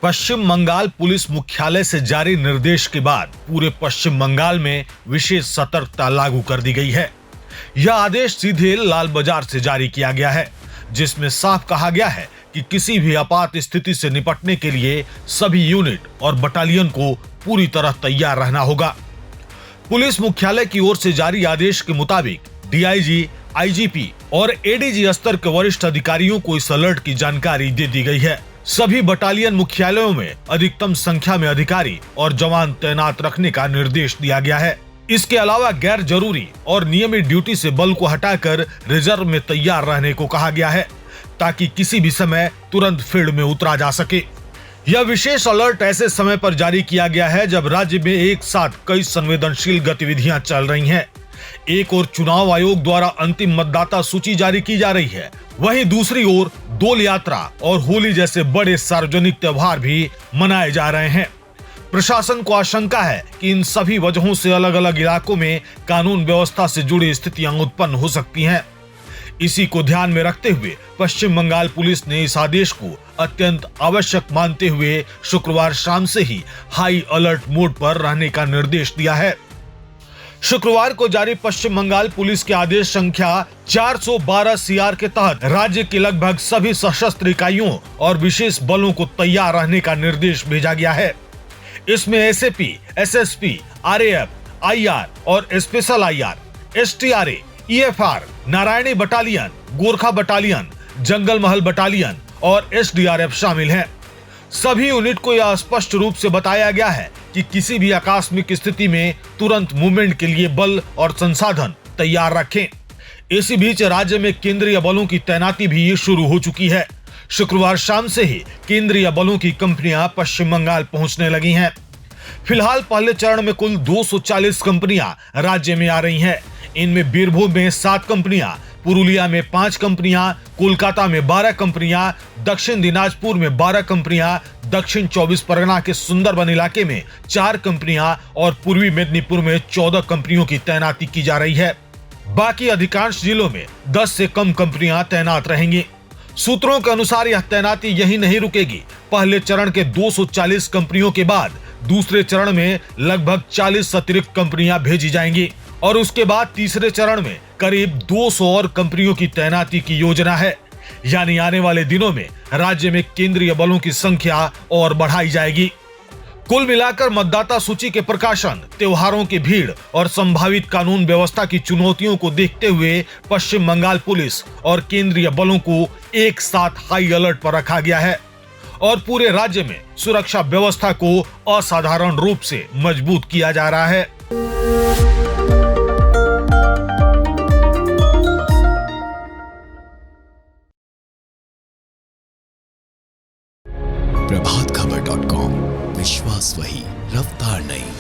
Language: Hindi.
पश्चिम बंगाल पुलिस मुख्यालय से जारी निर्देश के बाद पूरे पश्चिम बंगाल में विशेष सतर्कता लागू कर दी गई है। यह आदेश सीधे लाल बाजार से जारी किया गया है, जिसमें साफ कहा गया है कि किसी भी आपात स्थिति से निपटने के लिए सभी यूनिट और बटालियन को पूरी तरह तैयार रहना होगा। पुलिस मुख्यालय की ओर से जारी आदेश के मुताबिक डीआईजी, आईजीपी और एडीजी स्तर के वरिष्ठ अधिकारियों को इस अलर्ट की जानकारी दे दी गई है। सभी बटालियन मुख्यालयों में अधिकतम संख्या में अधिकारी और जवान तैनात रखने का निर्देश दिया गया है। इसके अलावा गैर जरूरी और नियमित ड्यूटी से बल को हटाकर रिजर्व में तैयार रहने को कहा गया है, ताकि किसी भी समय तुरंत फील्ड में उतरा जा सके। यह विशेष अलर्ट ऐसे समय पर जारी किया गया है जब राज्य में एक साथ कई संवेदनशील गतिविधियां चल रही हैं। एक ओर चुनाव आयोग द्वारा अंतिम मतदाता सूची जारी की जा रही है, वहीं दूसरी ओर डोल यात्रा और होली जैसे बड़े सार्वजनिक त्योहार भी मनाए जा रहे हैं। प्रशासन को आशंका है कि इन सभी वजहों से अलग अलग इलाकों में कानून व्यवस्था से जुड़ी स्थितियां उत्पन्न हो सकती हैं। इसी को ध्यान में रखते हुए पश्चिम बंगाल पुलिस ने इस आदेश को अत्यंत आवश्यक मानते हुए शुक्रवार शाम से ही हाई अलर्ट मोड पर रहने का निर्देश दिया है। शुक्रवार को जारी पश्चिम बंगाल पुलिस के आदेश संख्या 412 सीआर के तहत राज्य के लगभग सभी सशस्त्र इकाइयों और विशेष बलों को तैयार रहने का निर्देश भेजा गया है। इसमें एसएपी, एसएसपी, आरएएफ, आईआर और special IR, STRA, EFR, Narayani battalion, Gorkha battalion, Jangal Mahal battalion और एसडीआरएफ शामिल हैं। सभी यूनिट को यह स्पष्ट रूप से बताया गया है कि किसी भी आकस्मिक स्थिति में तुरंत मूवमेंट के लिए बल और संसाधन तैयार रखें। इसी बीच राज्य में केंद्रीय बलों की तैनाती भी शुरू हो चुकी है। शुक्रवार शाम से ही केंद्रीय बलों की कंपनियां पश्चिम बंगाल पहुंचने लगी हैं। फिलहाल पहले चरण में कुल 240 कंपनियां राज्य में आ रही हैं। इनमें बीरभूम में 7 कंपनियां, पुरुलिया में 5 कंपनियां, कोलकाता में 12 कंपनियां, दक्षिण दिनाजपुर में 12 कंपनियां, दक्षिण 24 परगना के सुंदरबन इलाके में 4 कंपनियां और पूर्वी मेदिनीपुर में 14 कंपनियों की तैनाती की जा रही है। बाकी अधिकांश जिलों में 10 से कम कंपनियां तैनात रहेंगी। सूत्रों के अनुसार यह तैनाती यही नहीं रुकेगी। पहले चरण के 240 कंपनियों के बाद दूसरे चरण में लगभग 40 अतिरिक्त कंपनियां भेजी जाएंगी और उसके बाद तीसरे चरण में करीब 200 और कंपनियों की तैनाती की योजना है। यानी आने वाले दिनों में राज्य में केंद्रीय बलों की संख्या और बढ़ाई जाएगी। कुल मिलाकर मतदाता सूची के प्रकाशन, त्योहारों की भीड़ और संभावित कानून व्यवस्था की चुनौतियों को देखते हुए पश्चिम बंगाल पुलिस और केंद्रीय बलों को एक साथ हाई अलर्ट पर रखा गया है और पूरे राज्य में सुरक्षा व्यवस्था को असाधारण रूप से मजबूत किया जा रहा है। प्रभातखबर.com, विश्वास वही, रफ्तार नहीं।